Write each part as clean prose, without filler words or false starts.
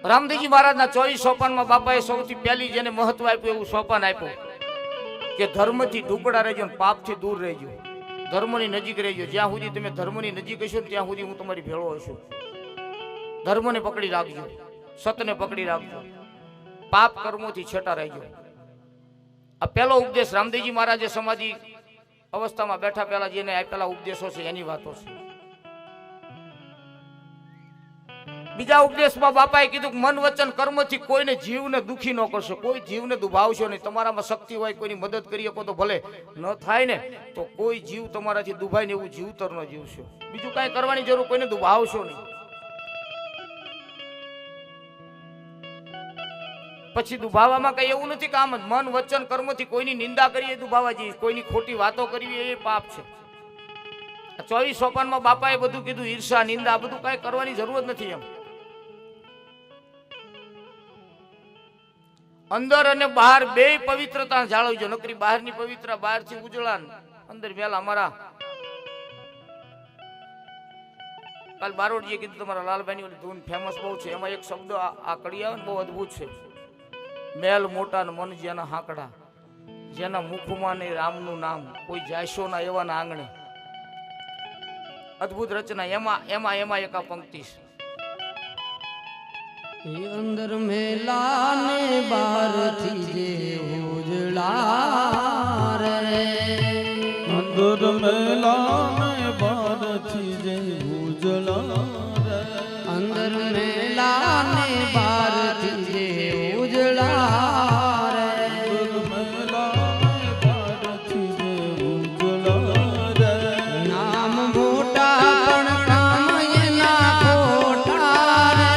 રામદેવજી મહારાજના 24 સોપાનમાં બાપાએ સૌથી પહેલી જેને મહત્વ આપ્યું એવું સોપાન આપ્યું કે ધર્મથી ઢુકડા રહેજો અને પાપથી દૂર રહેજો, ધર્મની નજીક રહેજો. જ્યાં સુધી તમે ધર્મની નજીક હશો ત્યાં સુધી હું તમારી ભેળો હશું. ધર્મને પકડી રાખજો, સતને પકડી રાખજો, પાપ કર્મોથી છેટા રહેજો. આ પહેલો ઉપદેશ રામદેવજી મહારાજે સમાધિ અવસ્થામાં બેઠા પહેલા જેને આપેલા ઉપદેશો છે એની વાતો છે. બીજા ઉપદેશમાં બાપાએ કીધું કે મન વચન કર્મથી કોઈને જીવને દુખી ન કરશો, કોઈ જીવને દુભાવશો નહીં. તમારામાં શક્તિ હોય કોઈની મદદ કરી શકો તો ભલે, ન થાય ને તો કોઈ જીવ તમારાથી દુભાય ને એવું જીવતર ન જીવશો. બીજું કાંઈ કરવાની જરૂર, કોઈને દુભાવશો નહીં. પછી દુભાવામાં કઈ એવું નથી કે આમ મન વચન કર્મથી કોઈની નિંદા કરીએ દુભાવા જઈએ, કોઈની ખોટી વાતો કરવી એ પાપ છે. 24 સોપાનમાં બાપાએ બધું કીધું, ઈર્ષા નિંદા બધું કાંઈ કરવાની જરૂર જ નથી. એમ અંદર અને બહાર બે પવિત્રતા જાળવજો. નકરી બહારની પવિત્ર, બહારથી ઉજળા, અંદર મેલા. અમારા કાલ બારોડીએ કીધું તમારા લાલભાઈની ઓલી ધૂન ફેમસ બહુ છે, એમાં એક શબ્દ આ કડી આવે ને બહુ અદભુત છે. મેલ મોટા ને મન જેના હાંકડા, જેના મુખમાં ને રામનું નામ, કોઈ જાયશો ના એવાના આંગણે. અદભુત રચના. એમાં એક આ પંક્તિ છે, અંદર મેલા ને બારથી જે ઉજળા રે, અંદર મેલા ને બારથી જે ઉજળા રે, અંદર મેલા ને બારથી જે ઉજળા રે, અંદર મેલા ને બારથી જે ઉજળા રે. નામ મોટા પણ કામ એના ખોટા રે,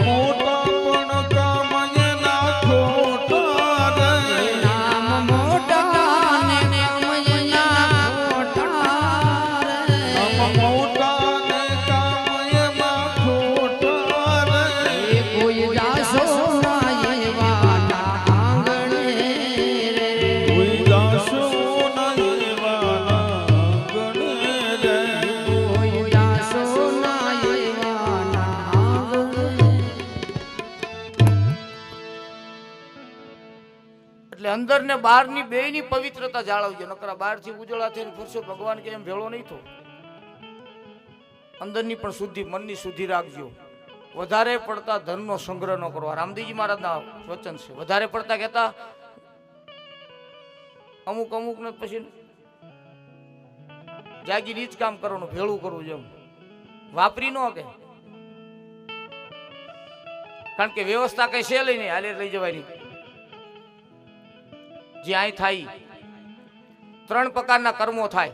મોટા પણ કામ એના ખોટા રે, નામ મોટા ને કામ એના ખોટા રે, મોટા ને કામ એમાં ખોટા રે. એ કોઈ જાશો ના એવાના આંગણે રે, કોઈ જાશો ના એવાના આંગણે રે, કોઈ જાશો ના એવાના આંગણે. એટલે અંદર ને બહાર ની બે ની પવિત્રતા જાળવજો. નકરા બહાર થી ઉજળા થઈને ફરશો, ભગવાન કે એમ ભેળો નહીં થો. અંદર ની પણ શુદ્ધિ, મનની શુદ્ધિ રાખજો. વધારે પડતા ધનનો સંગ્રહ ન કરો. રામદેવજી મહારાજના વચન છે. વધારે પડતા કહેતા અમુક ને પછી જાગી રીત કામ કરવાનું, ભેળું કરવું. જેમ વાપરી ન કે, કારણ કે વ્યવસ્થા કઈ છે લઈ નહીં, હાલે લઈ જવાની. જે અહીં થાય 3 પ્રકારના કર્મો થાય.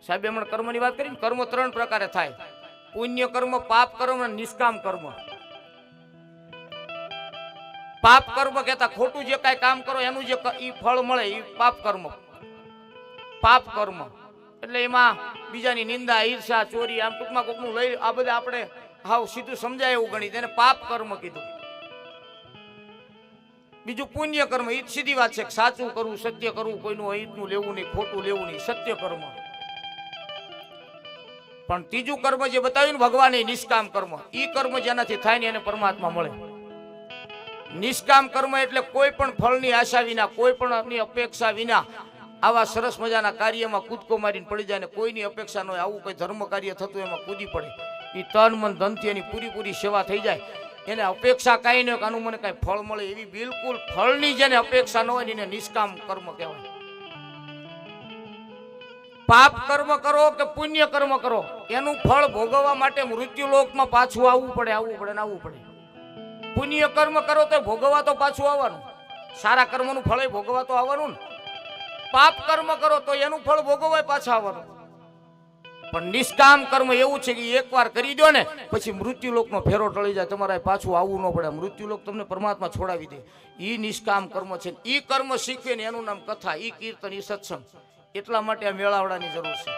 સાહેબ હમણાં કર્મની વાત કરી. કર્મ 3 પ્રકારે થાય: પુણ્ય કર્મ, પાપ કર્મ અને નિષ્કામ કર્મ. પાપ કર્મ કહેતા ખોટું જે કાંઈ કામ કરો એનું જે ફળ મળે એ પાપ કર્મ. પાપ કર્મ એટલે એમાં બીજાની નિંદા, ઈર્ષા, ચોરી, આમ ટૂંકમાં કોકનું લઈ, આ બધા આપણે હાવ સીધું સમજાય એવું ગણી તેને પાપ કર્મ કીધું. બીજું પુણ્ય કર્મ, એ સીધી વાત છે, સાચું કરવું, સત્ય કરવું, કોઈનું અહિતનું લેવું નહીં, ખોટું લેવું નહીં, સત્ય કર્મ. પણ ત્રીજું કર્મ જે બતાવ્યું ને ભગવાને, નિષ્કામ કર્મ. ઈ કર્મ જેનાથી થાય ને એને પરમાત્મા મળે. નિષ્કામ કર્મ એટલે કોઈ પણ ફળની આશા વિના, કોઈ પણ અપેક્ષા વિના આવા સરસ મજાના કાર્યમાં કૂદકો મારીને પડી જાય ને કોઈની અપેક્ષા ન હોય, આવું કોઈ ધર્મ કાર્ય થતું એમાં કૂદી પડે. એ તન મન ધનથી એની પૂરી સેવા થઈ જાય. એને અપેક્ષા કાંઈ ન હોય કે આનું મને કાંઈ ફળ મળે એવી બિલકુલ ફળની જેને અપેક્ષા ન હોય એને નિષ્કામ કર્મ કહેવાય. પાપ કર્મ કરો કે પુણ્ય કર્મ કરો, એનું ફળ ભોગવવા માટે મૃત્યુલોકમાં પાછું આવવું પડે ને આવવું પડે. પુણ્ય કર્મ કરો તો ભોગવવા તો પાછું આવવાનું, સારા કર્મનું ફળ ભોગવવા તો આવવાનું ને. પાપ કર્મ કરો તો એનું ફળ ભોગવવા પાછું આવવાનું. પણ નિષ્કામ કર્મ એવું છે કે એકવાર કરી દો ને પછી મૃત્યુલોકનો ફેરો ટળી જાય, તમારે પાછું આવવું ન પડે. મૃત્યુલોક તમને પરમાત્મા છોડાવી દે. ઈ નિષ્કામ કર્મ છે. ઈ કર્મ શીખવે ને એનું નામ કથા, ઈ કીર્તન, ઈ સત્સંગ. એટલા માટે આ મેળાવડાની જરૂર છે.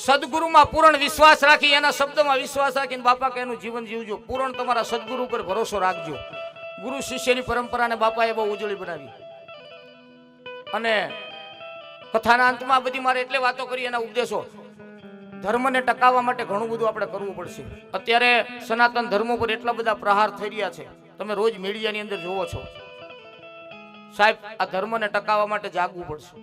સદગુરુમાં પૂર્ણ વિશ્વાસ રાખી, એના શબ્દમાં વિશ્વાસ રાખીને બાપા કે એનું જીવન જીવજો. પૂર્ણ તમારા સદગુરુ પર ભરોસો રાખજો. ગુરુ શિષ્યની પરંપરાને બાપાએ બહુ ઉજળી બનાવી. અને કથાના અંતમાં આ બધી મારે એટલે વાતો કરી એના ઉપદેશો. ધર્મને ટકાવવા માટે ઘણું બધું આપણે કરવું પડશે. અત્યારે સનાતન ધર્મ પર એટલા બધા પ્રહાર થઈ રહ્યા છે, તમે રોજ મીડિયાની અંદર જોવો છો. સાહેબ, આ ધર્મને ટકાવવા માટે જાગવું પડશે.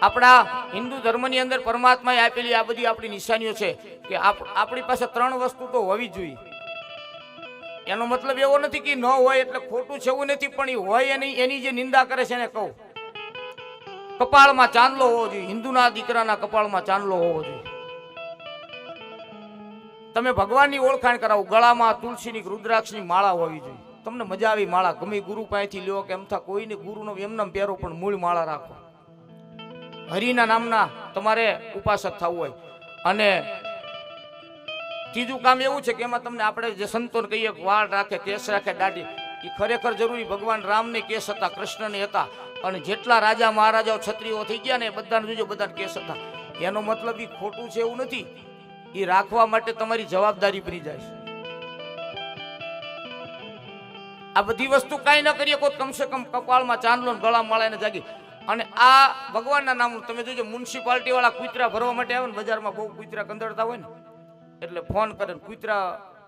આપણા હિન્દુ ધર્મની અંદર પરમાત્માએ આપેલી આ બધી આપણી નિશાનીઓ છે કે આપણી પાસે 3 વસ્તુ તો હોવી જ જોઈએ. એનો મતલબ એવો નથી કે ન હોય એટલે ખોટું છે એવું નથી, પણ એ હોય એની જે નિંદા કરે છે એને કહું. કપાળમાં ચાંદલો હોવો જોઈએ. હિન્દુના દીકરાના કપાળમાં ચાંદલો હોવો જોઈએ. તમે ભગવાનની ઓળખાણ કરાવો. ગળામાં તુલસીની રુદ્રાક્ષની માળા હોવી જોઈએ. તમને મજા આવી માળા ગમે ગુરુ પાસેથી લ્યો કે એમથા કોઈને ગુરુનો એમનામ પહેરો, પણ મૂળ માળા રાખો. હરિના નામના તમારે ઉપાસક થવું હોય. અને ત્રીજું કામ એવું છે કે એમાં તમને આપણે જે સંતોને કહીએ વાળ રાખે, કેસ રાખે, દાઢી, એ ખરેખર જરૂરી. ભગવાન રામને કેસ હતા, કૃષ્ણને હતા, અને જેટલા રાજા મહારાજાઓ ક્ષત્રિયો થઈ ગયા ને બધાને જોજો, બધાને કેસ હતા. એનો મતલબ એ ખોટું છે એવું નથી. એ રાખવા માટે તમારી જવાબદારી બની જાય છે. આ બધી વસ્તુ કાંઈ ન કરીએ કોઈ કમસે કમ કપાળમાં ચાંદલો ને ગળા માળાને જાગી. અને આ ભગવાનના નામનું તમે જોજો, મ્યુનિસિપાલિટી વાળા કૂતરા ભરવા માટે આવે ને, બજારમાં બહુ કૂતરા કંદરતા હોય ને એટલે ફોન કરે ને કૂતરા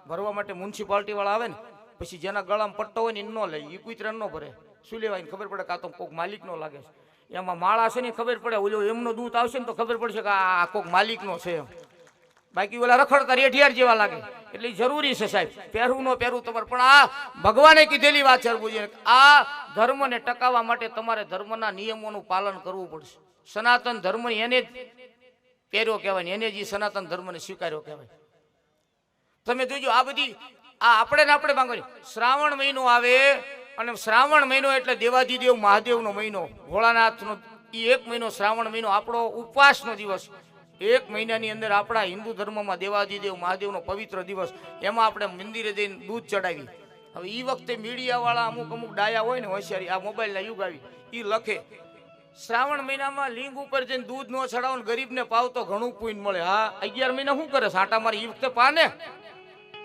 ભરવા માટે મ્યુનિસિપાલિટી વાળા આવે ને, પછી જેના ગળામાં પટ્ટો હોય ને એ ન લે, એ કૂતરા ન ભરે. શું લેવાય ને ખબર પડે કે આ તો કોઈક માલિક નો લાગે છે. એમાં માળા છે ને ખબર પડે, ઓલો એમનો દૂધ આવશે ને તો ખબર પડશે કે આ કોઈક માલિક નો છે. બાકી ઓલા રખડતા રેઠિયાર જેવા લાગે. એટલે જરૂરી છે સાહેબ, પહેરવું ન પહેરવું તમારે. પણ આ ભગવાને કીધેલી વાત છે. આ ધર્મને ટકાવવા માટે તમારે ધર્મના નિયમોનું પાલન કરવું પડશે. સનાતન ધર્મ એને જ પહેર્યો કહેવાય, એને જ સનાતન ધર્મને સ્વીકાર્યો કહેવાય. તમે જોજો આ બધી આ આપણે ને આપણે માંગવાની. શ્રાવણ મહિનો આવે અને શ્રાવણ મહિનો એટલે દેવાધિદેવ મહાદેવનો મહિનો, ભોળાનાથનો. એ 1 મહિનો શ્રાવણ મહિનો આપણો ઉપવાસનો દિવસ. 1 મહિનાની અંદર આપણા હિન્દુ ધર્મમાં દેવાધિદેવ મહાદેવનો પવિત્ર દિવસ. એમાં આપણે મંદિરે જઈને દૂધ ચડાવી. હવે એ વખતે મીડિયાવાળા અમુક ડાયા હોય ને હોશિયારી, આ મોબાઈલના યુગ આવી, એ લખે શ્રાવણ મહિનામાં લિંગ ઉપર જઈને દૂધ નો ચડાવો ને ગરીબને પાવ તો ઘણું પુણ્ય મળે. હા, 11 મહિના શું કરે સાંટા મારી? એ વખતે પાને.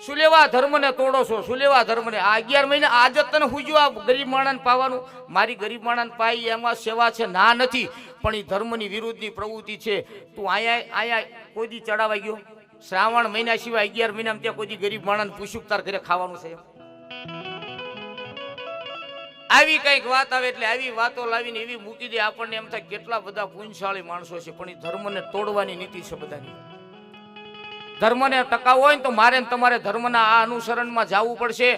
શું લેવા ધર્મને તોડો છો? શું લેવા ધર્મને? આ 11 મહિના આજ તને હુજ્યું આ ગરીબ માણસને પાવાનું. મારી ગરીબ માણસને પાઈ એમાં સેવા છે ના નથી, પણ એ ધર્મની વિરુદ્ધની પ્રવૃત્તિ છે. તું આયા કોઈ દી ચડાવાઈ ગયો? શ્રાવણ મહિના સિવાય 11 મહિનામાં ત્યાં કોઈ દી ગરીબ માણસને પૂછ્યું તાર ઘરે ખાવાનું છે? આવી કઈક વાત આવે એટલે આવી વાતો લાવીને એવી મૂકી દે આપણને એમ થાય કેટલા બધા પુણ્યશાળી માણસો છે, પણ એ ધર્મને તોડવાની નીતિ છે બધાની. ધર્મને ટકાવવો હોય ને તો મારે ને તમારે ધર્મના આ અનુસરણમાં જવું પડશે.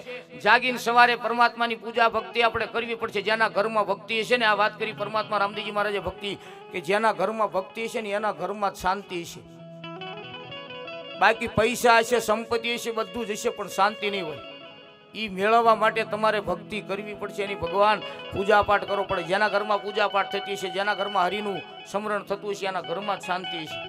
જાગીને સવારે પરમાત્માની પૂજા ભક્તિ આપણે કરવી પડશે. જેના ઘરમાં ભક્તિ હશે ને, આ વાત કરી પરમાત્મા રામદેવજી મહારાજે ભક્તિ, કે જેના ઘરમાં ભક્તિ હશે ને એના ઘરમાં જ શાંતિ હશે. બાકી પૈસા હશે, સંપત્તિ હશે, બધું જ હશે, પણ શાંતિ નહીં હોય. એ મેળવવા માટે તમારે ભક્તિ કરવી પડશે. એની ભગવાન પૂજા પાઠ કરવો પડે. જેના ઘરમાં પૂજા પાઠ થતી હશે, જેના ઘરમાં હરિનું સ્મરણ થતું હશે, એના ઘરમાં જ શાંતિ હશે.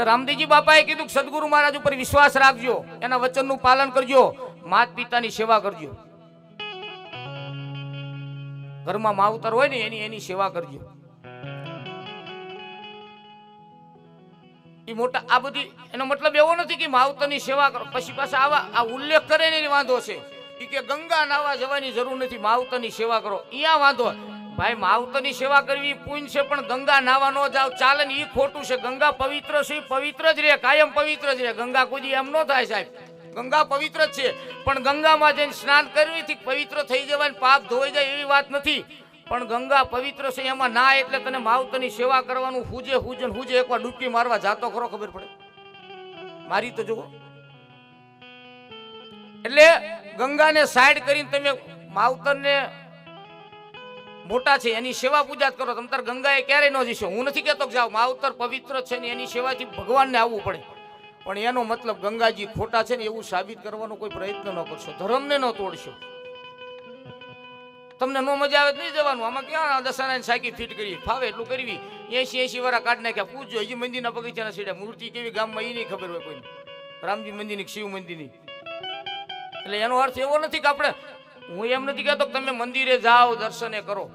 રામદેવજી બાપાએ કીધું કે સદગુરુ મહારાજ ઉપર વિશ્વાસ રાખજો, એના વચનનું પાલન કરજો, માતા પિતાની સેવા કરજો. ઘરમાં માવતર હોય ને એની સેવા કરજો. એ મોટા આ બધી એનો મતલબ એવો નથી કે માવતરની સેવા કરો પછી પાછા આવા આ ઉલ્લેખ કરે ને વાંધો છે. એ કે ગંગા નાવા જવાની જરૂર નથી, માવતરની સેવા કરો, અહીંયા વાંધો. ભાઈ માવતરની સેવા કરવી પુણ્ય છે, પણ ગંગા નાવા નો જાવ ચાલે ને, એ ખોટું છે. ગંગા પવિત્ર છે, પવિત્ર જ રહે, કાયમ પવિત્ર જ રહે. ગંગા કોઈ એમ ન થાય સાહેબ, ગંગા પવિત્ર જ છે. પણ ગંગામાં જઈને સ્નાન કરવીથી પવિત્ર થઈ જવાય, પાપ ધોઈ જાય એવી વાત નથી. પણ ગંગા પવિત્ર છે, એમાં ના એટલે તને માવતરની સેવા કરવાનું હુજે એકવાર ડૂબકી મારવા જાતો ખરો, ખબર પડે મારી તો જુઓ. એટલે ગંગાને સાઈડ કરીને તમે માવતરને મોટા છે એની સેવા પૂજા કરો. તમ તાર ગંગાએ ક્યારેય ન જશો. હું નથી કહેતો કે જાઓ, માવતર પવિત્ર છે ને એની સેવાથી ભગવાનને આવવું પડે, પણ એનો મતલબ ગંગાજી ખોટા છે ને એવું સાબિત કરવાનો કોઈ પ્રયત્ન ન કરશો, ધર્મને ન તોડશો. તમને નો મજા આવે નહીં જવાનું. આમાં ક્યાં દશાનાની સાયકી ફિટ કરી ફાવે એટલું કરવી. 80 વાળા કાઢ નાખ્યા. પૂછજો હજી મંદિરના બગીચાના સીડે મૂર્તિ કેવી ગામમાં એ નહીં ખબર હોય કોઈને, રામજી મંદિરની શિવ મંદિરની. એટલે એનો અર્થ એવો નથી કે આપણે, હું એમ નથી કહેતો કે તમે મંદિરે જાઓ દર્શને કરો,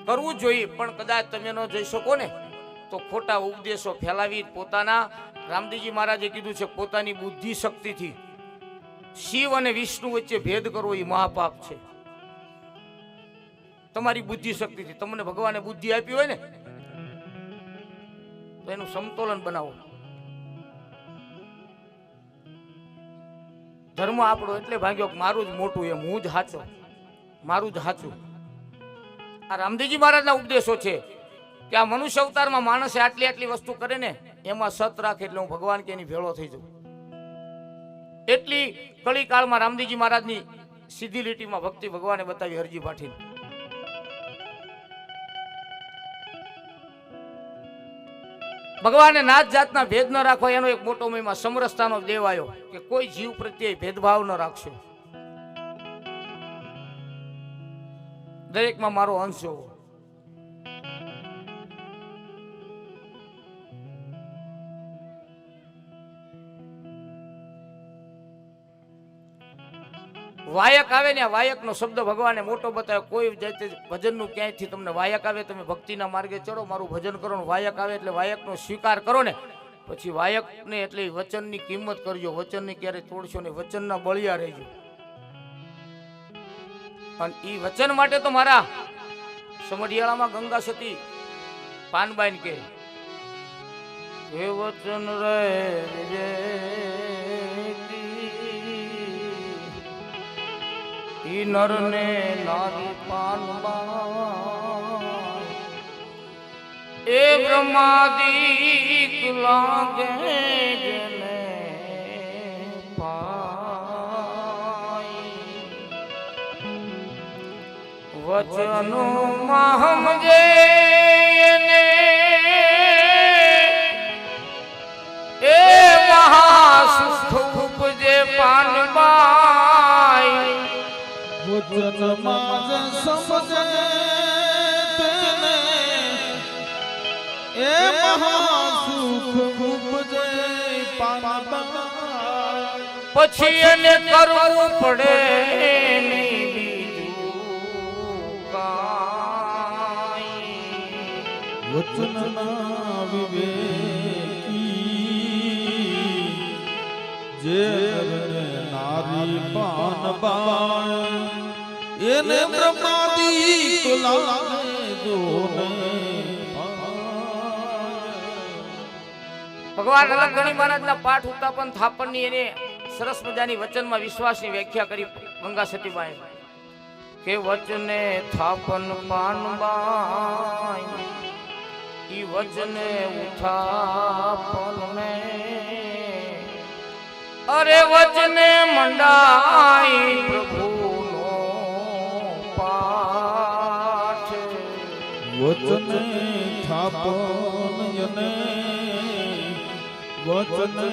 કરવું જ જોઈએ, પણ કદાચ તમે ન જઈ શકો ને તો ખોટા ઉપદેશો ફેલાવી પોતાના. રામદેવજી મહારાજે કીધું છે પોતાની બુદ્ધિ શક્તિથી શિવ અને વિષ્ણુ વચ્ચે ભેદ કરવો એ મહાપાપ છે. તમારી બુદ્ધિ શક્તિથી તમને ભગવાને બુદ્ધિ આપી હોય ને તો એનું સમતોલન બનાવો. ધર્મ આપણો એટલે ભાગ્યો કે મારું જ મોટું એમ, હું જ સાચો, મારું જ સાચું. આ રામદેવજી મહારાજના ઉપદેશો છે કે આ મનુષ્ય અવતારમાં માણસે આટલી આટલી વસ્તુ કરે ને એમાં સત રાખે એટલે હું ભગવાન કે એની ભેળો થઈ જાઉં. એટલી કળી કાળમાં રામદેવજી મહારાજની સીધી લીટીમાં ભક્તિ ભગવાને બતાવી હરજી પાઠીને. ભગવાને નાત જાતના ભેદ ન રાખવા એનો એક મોટો મહિમા સમરસતાનો દેવ આવ્યો કે કોઈ જીવ પ્રત્યે ભેદભાવ ન રાખશો, દરેકમાં મારો અંશ હોવો. વાયક આવે ને, વાયકનો શબ્દ ભગવાને મોટો બતાવ્યો. કોઈ જાતે ભજનનું ક્યાંયથી તમને વાયક આવે, તમે ભક્તિના માર્ગે ચડો, મારું ભજન કરો ને વાયક આવે એટલે વાયકનો સ્વીકાર કરો ને પછી વાયકને એટલે વચનની કિંમત કરજો, વચનને ક્યારે તોડશો નહીં, વચનના બળિયા રહેજો. અને એ વચન માટે તો મારા સમઢિયાળામાં ગંગા સતી પાનબાઈન કે હે વચન રે ઈ નર ને નારી પાનબા એ બ્રહ્માદિક લાગે જેને વચનો મહમજે એ મહાસુખ ઉપજે પાનબાઈ વચનમાં જ સમજે તેને એ મહાસુખ ઉપજે પાનબાઈ પછી એને કરવું પડે વચનના વિવેકી જે નારી પાનબાઈ એને બ્રહ્માદિક લાગે જોને. ભગવાન અલગગણી મહારાજના પાઠ ઉત્તાપન થાપણની એને સરસ મજાની વચનમાં વિશ્વાસની વ્યાખ્યા કરી ગંગા સતીબાઈ કે વચને થાપન પાનબાઈ ઈ વચને ઉઠાપન ને અરે વચને મંડાઈ પ્રભુનો પાઠ વચને થાપન યને વચને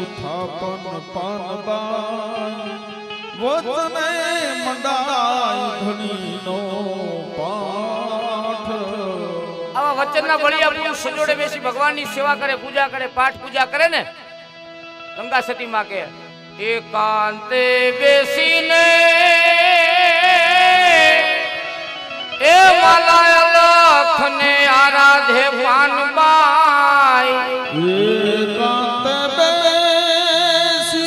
ઉથાપન પાનબાઈ વચને મંડાઈ ધણીનો પાઠ. આવા વચનના બળિયા પુરુષ સજોડે બેસી ભગવાનની સેવા કરે, પૂજા કરે, પાઠ પૂજા કરે ને ગંગા સતી માં કે એકાંતે બેસીને એ માલા લખને આરાધે પાનબાઈ એકાંત બેસી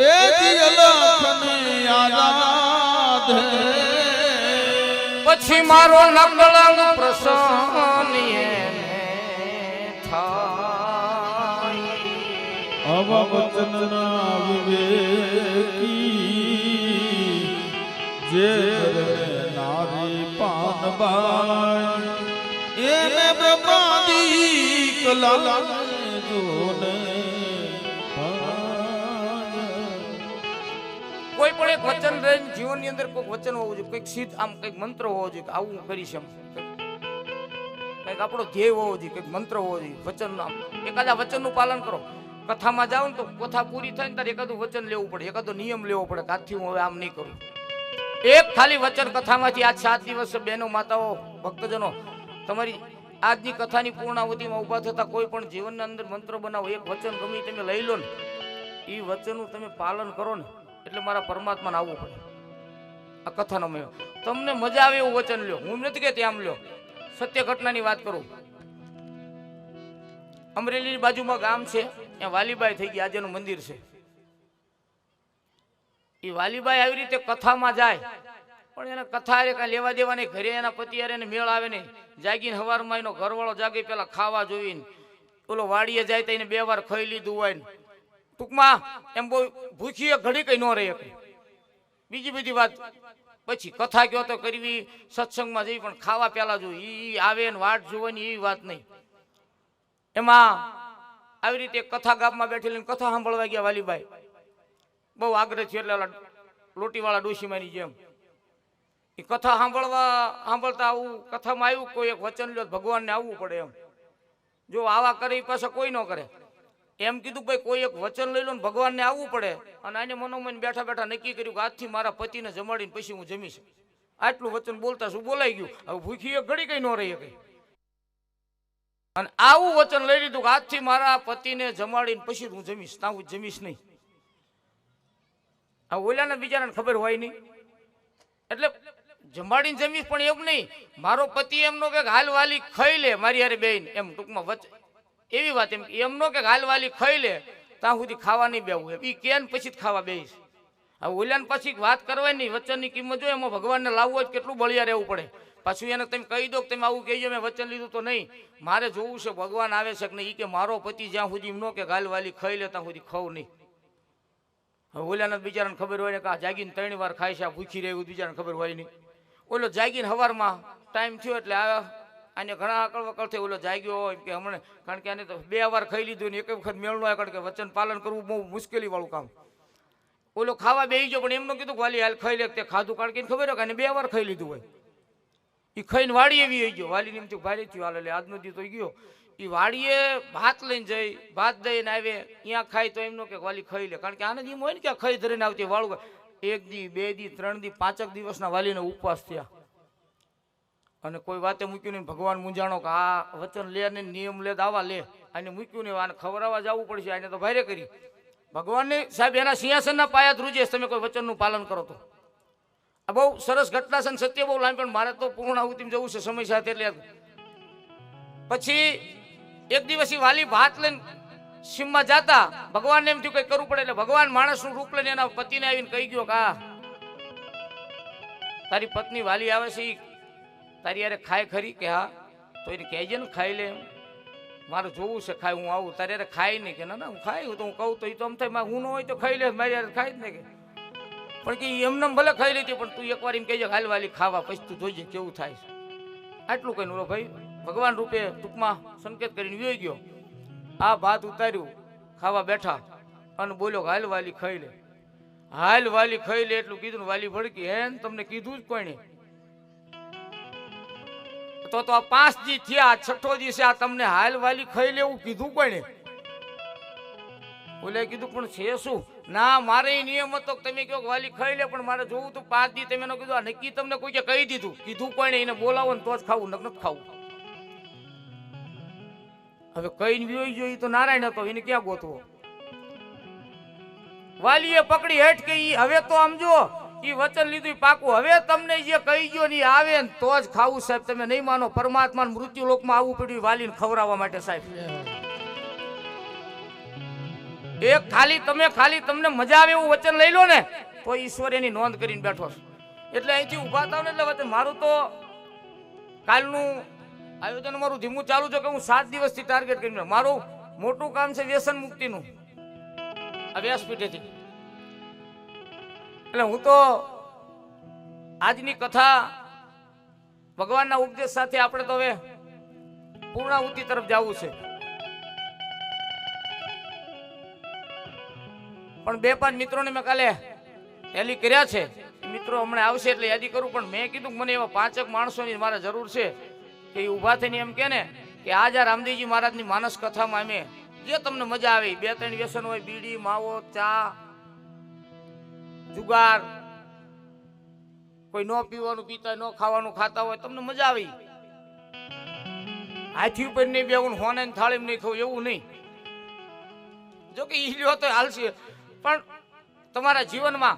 એ દિલખને આરાધે પછી મારો નકળંગ પ્રસન્ન એને થાય. અવચનના વિવેકી જે નારી પાનબાઈ એને બ્રહ્માદિક લાગે જોને. કોઈ પણ એક વચન રહીને જીવનની અંદર કોઈ વચન હોવું જોઈએ, કંઈક સિદ્ધ આમ કંઈક મંત્ર હોવો જોઈએ કે આવું કરીશ એમ, કંઈક આપણો ધ્યેય હોવો જોઈએ, કંઈક મંત્ર હોવો જોઈએ. વચન આમ એકાદા વચનનું પાલન કરો. કથામાં જાઓ ને તો કથા પૂરી થાય ને ત્યારે એકાદું વચન લેવું પડે, એકાદો નિયમ લેવો પડે કે આજથી હું હવે આમ નહીં કરું. એક ખાલી વચન કથામાંથી આજ 7 દિવસ બહેનો માતાઓ ભક્તજનો તમારી આજની કથાની પૂર્ણાવધિમાં ઊભા થતા કોઈ પણ જીવનના અંદર મંત્ર બનાવો, એક વચન ગમે તમે લઈ લો ને એ વચનનું તમે પાલન કરો ને એટલે મારા પરમાત્માને આવવું પડે. આ કથાનો મેં તમને મજા આવે એવું વચન લ્યો. હું નથી કહેતી આમ લ્યો. સત્ય ઘટનાની વાત કરું. અમરેલીની બાજુમાં ગામ છે, ત્યાં વાલીબાઈ થઈ ગઈ, આજેનું મંદિર છે. એ વાલીબાઈ આવી રીતે કથામાં જાય, પણ એને કથા અરે કાંઈ લેવા દેવા નહીં, ઘરે એના પતિ અરે મેળ આવે નહીં. જાગીને હવારમાં એનો ઘરવાળો જાગે પેલા ખાવા જોઈને, ઓલો વાડીએ જાય તો એને 2 વાર ખાઈ લીધું હોય ને. ટૂંકમાં એમ બહુ ભૂખી ઘડી કઈ ન રહી શકે. બીજી બધી વાત પછી કથા કયો તો કરવી, સત્સંગમાં જઈ, પણ ખાવા પેલા જોઈ. ઈ આવે ને વાટ જોવાની એવી વાત નહીં. એમાં આવી રીતે કથા ગામમાં બેઠેલી કથા સાંભળવા ગયા વાલીબાઈ. બહુ આગ્રહ છે, એટલે લોટીવાળા ડોશીમાની જેમ એ કથા સાંભળતા આવું કથામાં આવ્યું કોઈ એક વચન લ્યો, ભગવાનને આવવું પડે એમ. જો આવા કરે એ પાછા કોઈ ન કરે. એમ કીધું ભાઈ કોઈ એક વચન લઈ લો ને ભગવાનને આવવું પડે. અને આને મનોમન બેઠા બેઠા નક્કી કર્યું કે આજથી મારા પતિને જમાડીને પછી હું જમીશ. આટલું વચન બોલતા શું બોલાઈ ગયું. હવે ભૂખી એક ઘડી કઈ ન રહી શકે. અને આવું વચન લઈ લીધું કે આજથી મારા પતિને જમાડીને પછી હું જમીશ, ત્યાં હું જમીશ નહીં. આ ઓલાને બિચારાને ખબર હોય નહીં, એટલે જમાડીને જમીશ, પણ એમ નહીં મારો પતિ એમનો કે હાલ વાલી ખાઈ લે મારી હારે બેન, એમ ટૂંકમાં એવી વાત. એમનો કે હાલ વાલી ખાઈ લે ત્યાં સુધી ખાવા નહીં બેવું. એ કેન પછી જ ખાવા બેહીશ. આ ઓલાને પછી વાત કરવાની, વચનની કિંમત જો એમાં ભગવાનને લાવવું હોય કેટલું બળિયા રહેવું પડે. પાછું એને તમે કહી દો કે તમે આવું કહેજો મેં વચન લીધું તો નહીં, મારે જોવું છે ભગવાન આવે છે કે નહીં. કે મારો પતિ જ્યાં સુધી એમ ન કે ગાલ વાલી ખાઈ લે ત્યાં સુધી ખાવું નહીં. હવે ઓલાને બિચારાને ખબર હોય ને કે આ જાગીને 3 વાર ખાય છે, આ ભૂખી રહે એવું બિચારાને ખબર હોય નહીં. ઓલો જાગીને હવારમાં ટાઈમ થયો એટલે આને ઘણા અકળ વકળ થઈ. ઓલો જાગ્યો હોય કે હમણાં, કારણ કે આને તો 2 વાર ખાઈ લીધું ને એક વખત મેળ ન આવે, કારણ કે વચન પાલન કરવું બહુ મુશ્કેલી વાળું કામ. ઓલો ખાવા બેસી ગયો, પણ એમનો કીધું કે વાલી હાલ ખાઈ લે. તે ખાધું, કારણ કે ખબર હોય કે આને 2 વાર ખાઈ લીધું હોય. એ ખાઈને વાડી એવી આવી ગયો. વાલીને એમ થયું ભારે થયું, હાલ એટલે આજનો દી તો ગયો. એ વાડીએ ભાત લઈને જઈ, ભાત દઈને આવે, ત્યાં ખાય તો એમનો કે વાલી ખાઈ લે. કારણ કે આને જેમ હોય ને કે ખાઈ ધરીને આવતી વાળું. 1 દી 2 દી 3 દી 5 દિવસના વાલીને ઉપવાસ થયા. અને કોઈ વાતે મૂક્યું નહીં. ભગવાન મૂંઝાણો કે આ વચન લે ને નિયમ લે દાવા લે, આને મૂક્યું નહીં, આને ખવડાવવા જવું પડશે, આને તો ભારે કરી. ભગવાનને સાહેબ એના સિંહાસનના પાયા ધ્રુજે તમે કોઈ વચનનું પાલન કરો તો. આ બહુ સરસ ઘટના છે, સત્ય બહુ લાંબી, પણ મારે તો પૂર્ણ આહુતિમાં જવું છે સમય સાથે. એટલે પછી એક દિવસ વાલી ભાત લઈને સીમમાં જાતા, ભગવાનને એમ થયું કંઈ કરવું પડે. એટલે ભગવાન માણસનું રૂપ લઈને એના પતિને આવીને કહી ગયો કે તારી પત્ની વાલી આવે છે, તારી યારે ખાય ખરી? કે હા. તો એને કહેજે ને ખાઈ લે, મારે જોવું છે ખાય, હું આવું. તારી યારે ખાય નહીં? કે ના ના હું ખાય. તો હું કહું તો એ તો આમ થાય હું ન હોય તો ખાઈ લે, મારી યારે ખાય જ ને. કે પણ કે એમને ભલે ખાઈ લીધી, પણ તું એકવાર એમ કહેજે હાલ વાલી ખાવા, પછી તું જોઈજે કેવું થાય છે. આટલું કહીને ઓલો ભાઈ ભગવાન રૂપે ટૂંકમાં સંકેત કરીને વયો ગયો. આ ભાત ઉતાર્યું, ખાવા બેઠા અને બોલ્યો હાલ વાલી ખાઈ લે, હાલ વાલી ખાઈ લે. એટલું કીધું ને વાલી ભડકી, હે તમને કીધું જ કોઈને? તો આ 5 દી થયા, 6થો દિવસે આ તમને હાલ વાલી ખાઈ લેવું કીધું કોઈને? બોલે કીધું પણ છે શું? ના મારે એ નિયમ હતો કે તમે કહો વાલી ખાઈ લે, પણ મારે જોવું તું 5 દી તમે કીધું. આ નક્કી તમને કોઈ કહી દીધું? કીધું કોઈને? એને બોલાવો ને તો જ ખાવું, નથી ખાવું. હવે કઈ વિયો ગયો એ તો નારાયણ હતો, એને ક્યાં ગોતવો? વાલીએ પકડી હેઠ કે હવે તો સમજો ઈ વચન લીધું પાકું. હવે તમને જે કહી ગયો ને આવે ને તો જ ખાવું સાહેબ. તમે નહીં માનો, પરમાત્મા મૃત્યુ લોકમાં આવવું પડ્યું વાલીને ખવડાવવા માટે સાહેબ. એક ખાલી તમને મજા આવે એવું વચન લઈ લો ને તો ઈશ્વર એની નોંધ કરીને બેઠો છે. એટલે અહીંથી ઉભા થાવ ને એટલે વચન મારું તો કાલનું આયોજન મારું ધીમું ચાલુ છે કે હું 7 દિવસથી ટાર્ગેટ કરીને મારું મોટું કામ છે વ્યસન મુક્તિનું આ વ્યાસપીઠેથી. એટલે હું તો આજની કથા ભગવાનના ઉપદેશ સાથે આપણે તો હવે પૂર્ણાહુતિ તરફ જવું છે. પણ 2-5 મિત્રોને મેં કાલે હેલી કર્યા છે. મિત્રો હમણાં આવશે એટલે યાદી કરું. પણ મેં કીધું મને એવા 5 માણસોની મારે જરૂર છે કે એ ઊભા થઈને એમ કે ને કે આજ આ રામદેવજી મહારાજની માનસ કથામાં અમે જે તમને મજા આવે 2-3 વ્યસન હોય, બીડી, માવો, ચા, જુગાર, કોઈ ન પીવાનું પીતા, ન ખાવાનું ખાતા હોય, તમને મજા આવી. હાથી ઉપર નહીં બેવું, હોને થાળી નહીં ખાવું એવું નહીં. જો કે ઈ લ્યો તો હાલશે, પણ તમારા જીવનમાં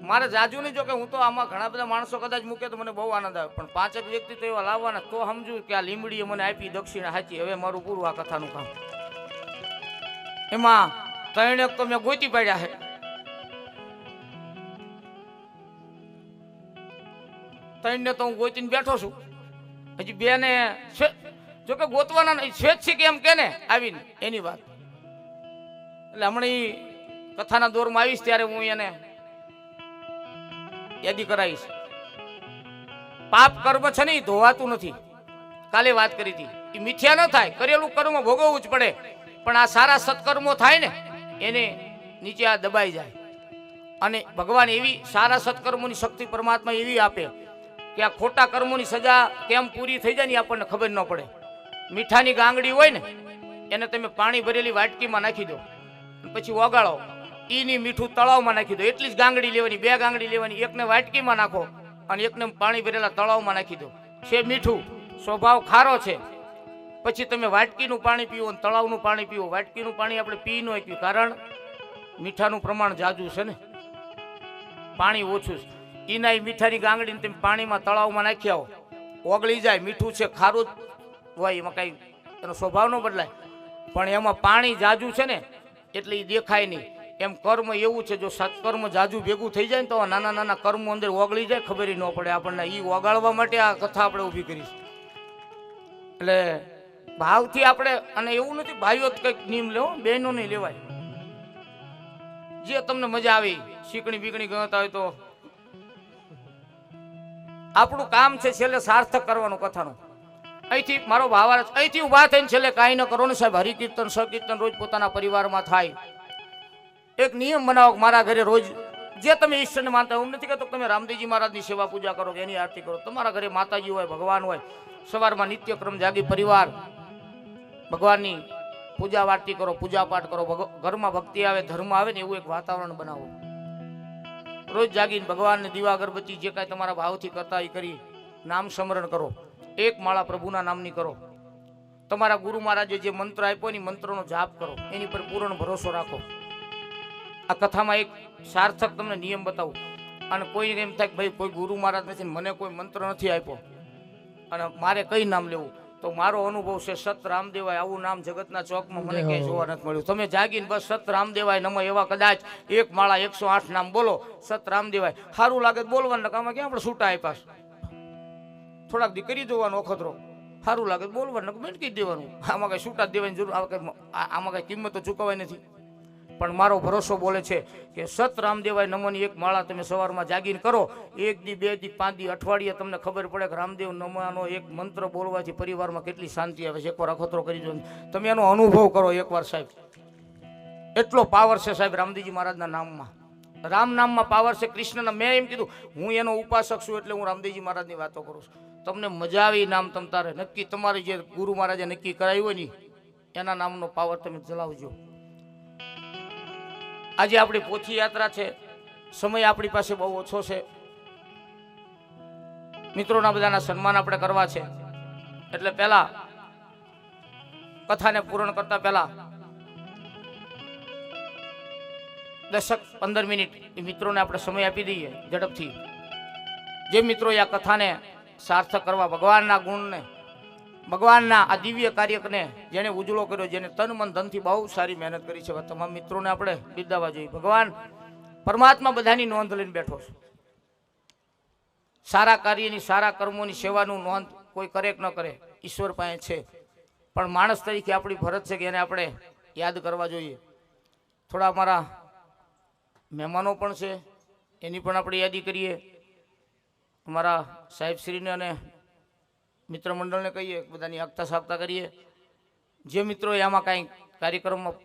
મારે જાજુ નહીં. જો કે હું તો આમાં ઘણા બધા માણસો કદાચ મૂકે તો મને બહુ આનંદ આવે, પણ 5 વ્યક્તિ તો એવા લાવવાના તો સમજુ કે આ લીમડીએ મને આપી દક્ષિણા સાચી. હવે મારું પૂરું આ કથાનું કામ. એમાં ત્રણેક તો મેં ગોતી પાડ્યા છે. ત્રણને તો હું ગોતીને બેઠો છું. હજી બે ને જો કે ગોતવાના નહીં, સ્વેચ્છિક એમ કે ને આવીને એની વાત. એટલે હમણાં ઈ કથાના દોરમાં આવીશ ત્યારે હું એને યાદી કરાવીશ. પાપ કર્મ છે ને એ ધોવાતું નથી. કાલે વાત કરી હતી, એ મિથ્યા ન થાય, કરેલું કર્મ ભોગવવું જ પડે. પણ આ સારા સત્કર્મો થાય ને એને નીચે આ દબાઈ જાય. અને ભગવાન એવી સારા સત્કર્મોની શક્તિ પરમાત્મા એવી આપે કે આ ખોટા કર્મોની સજા કેમ પૂરી થઈ જાય ને આપણને ખબર ન પડે. મીઠાની ગાંગડી હોય ને એને તમે પાણી ભરેલી વાટકીમાં નાખી દો, પછી ઓગાળો, ઈની મીઠું તળાવમાં નાખી દો. એટલી જ ગાંગડી લેવાની, બે ગાંગડી લેવાની, એકને વાટકીમાં નાખો અને એકને પાણી ભરેલા તળાવમાં નાખી દો. છે મીઠું, સ્વભાવ ખારો છે. પછી તમે વાટકીનું પાણી પીવો અને તળાવનું પાણી પીવો. વાટકીનું પાણી આપણે પી ન શકીએ, કારણ મીઠાનું પ્રમાણ જાજુ છે ને, પાણી ઓછું છે. ઈના એ મીઠાની ગાંગડીને તમે પાણીમાં તળાવમાં નાખી આવો, ઓગળી જાય. મીઠું છે, ખારું હોય, એમાં કાંઈ એનો સ્વભાવ ન બદલાય. પણ એમાં પાણી જાજુ છે ને એટલે એ દેખાય નહીં. એમ કર્મ એવું છે, જો સત્કર્મ જાજુ ભેગું થઈ જાય ને તો નાના નાના કર્મો અંદર ઓગળી જાય, ખબર ન પડે આપણને. એ ઓગાળવા માટે આ કથા આપણે ઊભી કરી. એટલે ભાવથી આપણે, અને એવું નથી ભાઈઓ કંઈક નિયમ લેવો, બહેનો નહીં લેવાય. જે તમને મજા આવી, શીકણી બીકણી ગણતા હોય તો આપણું કામ છે છેલ્લે સાર્થક કરવાનું કથાનું. અહીંથી મારો ભાવાર્થ, અહીંથી ઉભા થઈને છેલ્લે કાંઈ ન કરો ને સાહેબ, હરિકીર્તન સકીર્તન રોજ પોતાના પરિવારમાં થાય. એક નિયમ બનાવો, મારા ઘરે રોજ જે તમે ઈશ્વરને માનતા, હું નથી કહેતો તમે રામદેવજી મહારાજની સેવા પૂજા કરો કે એની આરતી કરો. તમારા ઘરે માતાજી હોય, ભગવાન હોય, સવારમાં નિત્યક્રમ જાગી પરિવાર ભગવાનની પૂજા આરતી કરો, પૂજા પાઠ કરો. ઘરમાં ભક્તિ આવે, ધર્મ આવે ને એવું એક વાતાવરણ બનાવો. રોજ જાગીને ભગવાનને દીવા અગરબત્તી જે કાંઈ તમારા ભાવથી કરતા એ કરી નામ સ્મરણ કરો. એક માળા પ્રભુના નામની કરો. તમારા ગુરુ મહારાજે જે મંત્ર આપ્યો ને મંત્રનો જાપ કરો, એની પર પૂર્ણ ભરોસો રાખો. આ કથામાં એક સાર્થક તમને નિયમ બતાવું. અને કોઈ એમ થાય કે ભાઈ કોઈ ગુરુ મહારાજ નથી, મને કોઈ મંત્ર નથી આપ્યો અને મારે કઈ નામ લેવું, તો મારો અનુભવ છે સત રામદેવાય આવું નામ જગતના ચોકમાં મને ક્યાંય જોવા નથી મળ્યું. તમે જાગીને બસ સત રામદેવાય નમઃ એવા કદાચ એક માળા 108 નામ બોલો, સત રામદેવાય. સારું લાગે બોલવાનું, આમાં ક્યાં આપણે છૂટા આપ્યા. થોડાક દી કરી દેવાનું અખતરો, સારું લાગે બોલવાનું, બેન કહી દેવાનું. આમાં કઈ છૂટા દેવાની જરૂર, આમાં કઈ કિંમત તો ચૂકવાય નથી. પણ મારો ભરોસો બોલે છે કે સત રામદેવાય નમોની એક માળા તમે સવારમાં જાગીને કરો. 1 દી 2 દી 5 દી અઠવાડિયે તમને ખબર પડે કે રામદેવ નમોનો એક મંત્ર બોલવાથી પરિવારમાં કેટલી શાંતિ આવે છે. એકવાર અખતરો કરી દો, તમે એનો અનુભવ કરો એકવાર સાહેબ. એટલો પાવર છે સાહેબ રામદેવજી મહારાજના નામમાં. રામ નામમાં પાવર છે, કૃષ્ણના. મેં એમ કીધું હું એનો ઉપાસક છું એટલે હું રામદેવજી મહારાજની વાતો કરું છું. તમને મજા આવી નામ તમ તારે નક્કી તમારી જે ગુરુ મહારાજે નક્કી કરાવ્યું હોય ને એના નામનો પાવર તમે ચલાવજો. આજે આપણી પોથી યાત્રા છે, સમય આપણી પાસે બહુ ઓછો છે. મિત્રોના બધાના સન્માન આપણે કરવા છે. એટલે પહેલા કથાને પૂર્ણ કરતા પહેલા 10-15 મિનિટ એ મિત્રોને આપણે સમય આપી દઈએ ઝડપથી. જે મિત્રો આ કથાને સાર્થક કરવા, ભગવાનના ગુણને, ભગવાનના આ દિવ્ય કાર્યને જેને ઉજળો કર્યો, જેને તન મન ધનથી બહુ સારી મહેનત કરી છે, તમામ મિત્રોને આપણે બિરદાવવા જોઈએ. ભગવાન પરમાત્મા બધાની નોંધ લઈને બેઠો છે. સારા કાર્યની, સારા કર્મોની સેવાનું નોંધ કોઈ કરે કે ન કરે ઈશ્વર પાસે છે. પણ માણસ તરીકે આપણી ફરજ છે કે એને આપણે યાદ કરવા જોઈએ. થોડા અમારા મહેમાનો પણ છે, એની પણ આપણે યાદી કરીએ. અમારા સાહેબશ્રીને અને મિત્ર મંડળને કહીએ, બધાની આગતા સાગતા કરીએ. જે મિત્રોએ આમાં કાંઈ કાર્યક્રમમાં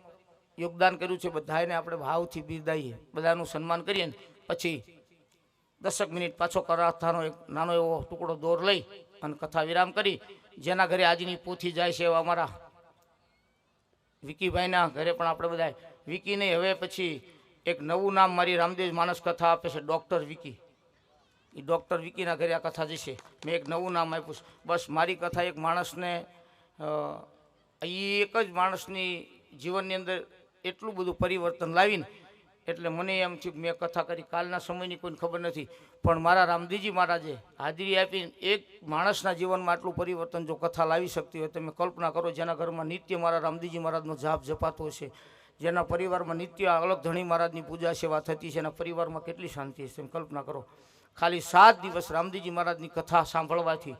યોગદાન કર્યું છે બધાને આપણે ભાવથી બિરદાવીએ, બધાનું સન્માન કરીએ ને પછી 10 મિનિટ પાછો કથાનો એક નાનો એવો ટુકડો દોર લઈ અને કથા વિરામ કરી. જેના ઘરે આજની પોથી જાય છે એવા અમારા વિકીભાઈના ઘરે પણ આપણે બધા વિકીને હવે પછી એક નવું નામ મારી રામદેવ માનસ કથા આપે છે, ડૉક્ટર વિકી. એ ડૉક્ટર વિકીના ઘરે આ કથા જશે. મેં એક નવું નામ આપ્યું છે. બસ મારી કથા એક માણસને, એક જ માણસની જીવનની અંદર એટલું બધું પરિવર્તન લાવીને, એટલે મને એમ થયું કે મેં કથા કરી. કાલના સમયની કોઈને ખબર નથી, પણ મારા રામદેવજી મહારાજે હાજરી આપીને એક માણસના જીવનમાં આટલું પરિવર્તન જો કથા લાવી શકતી હોય, તમે કલ્પના કરો. જેના ઘરમાં નિત્ય મારા રામદેવજી મહારાજનો જાપ જપાતો હશે, જેના પરિવારમાં નિત્ય અલગ ધણી મહારાજની પૂજા સેવા થતી છે એના પરિવારમાં કેટલી શાંતિ હશે કલ્પના કરો. ખાલી 7 દિવસ રામદેવજી મહારાજની કથા સાંભળવાથી,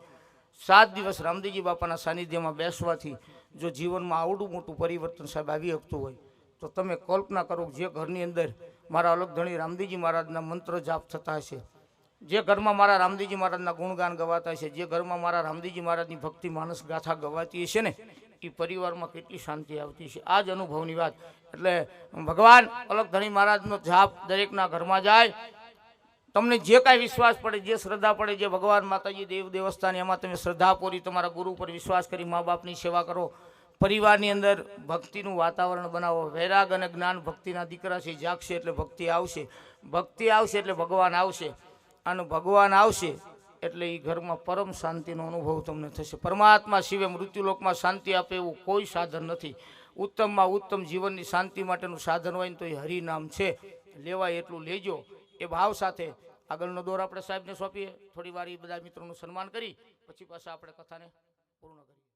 7 દિવસ રામદેવજી બાપાના સાનિધ્યમાં બેસવાથી જો જીવનમાં આવડું મોટું પરિવર્તન સાહેબ આવી શકતું હોય તો તમે કલ્પના કરો જે ઘરની અંદર મારા અલગ ધણી રામદેવજી મહારાજના મંત્ર જાપ થતા હશે, જે ઘરમાં મારા રામદેવજી મહારાજના ગુણગાન ગવાતા હશે, જે ઘરમાં મારા રામદેવજી મહારાજની ભક્તિ માનસ ગાથા ગવાતી હશે ને એ પરિવારમાં કેટલી શાંતિ આવતી છે. આ જ અનુભવની વાત. એટલે ભગવાન અલગ ધણી મહારાજનો જાપ દરેકના ઘરમાં જાય. તમને જે કાંઈ વિશ્વાસ પડે, જે શ્રદ્ધા પડે, જે ભગવાન માતાજી દેવ દેવસ્થાન એમાં તમે શ્રદ્ધાપૂરી તમારા ગુરુ પર વિશ્વાસ કરી મા બાપની સેવા કરો. પરિવારની અંદર ભક્તિનું વાતાવરણ બનાવો. વૈરાગ અને જ્ઞાન ભક્તિના દીકરા છે. જાગશે એટલે ભક્તિ આવશે, ભક્તિ આવશે એટલે ભગવાન આવશે, અને ભગવાન આવશે એટલે એ ઘરમાં પરમ શાંતિનો અનુભવ તમને થશે. પરમાત્મા શિવે મૃત્યુલોકમાં શાંતિ આપે એવું કોઈ સાધન નથી. ઉત્તમમાં ઉત્તમ જીવનની શાંતિ માટેનું સાધન હોય ને તો એ હરિનામ છે. લેવાય એટલું લેજો એ ભાવ સાથે આગળનો દોર આપણે સાહેબને સોંપીએ. થોડી વાર એ બધા મિત્રોનું સન્માન કરી પછી પાછા આપણે કથાને પૂર્ણ કરીએ.